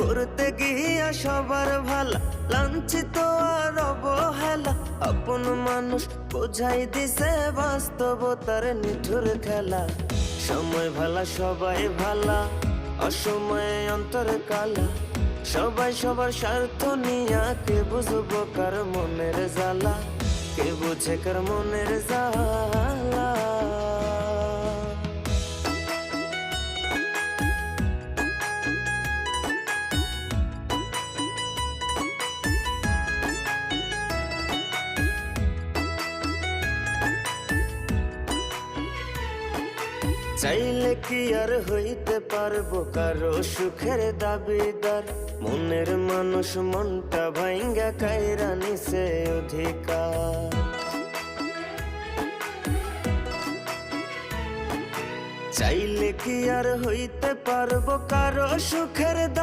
করতে গিয়া সবার ভালা, লাঞ্ছিত আর অবহেলা। আপন মানুষ বোঝাই দিছে বাস্তবতার নিঠুর খেলা। সময় ভালা সবাই ভালা, অসময়ে অন্তর কালা। সবাই সবার স্বার্থ নিয়া, কে বুঝবো কার মনের জ্বালা, কে বুঝে কার মনের জ্বালা। চাইলে কি আর হইতে পারবো কারো সুখের দাবিদার? মনের মানুষ মনটা ভাঙ্গা কাইরা নিছে অধিকার। চাইলে কি আর হইতে পারবো কারো সুখের দাবিদার?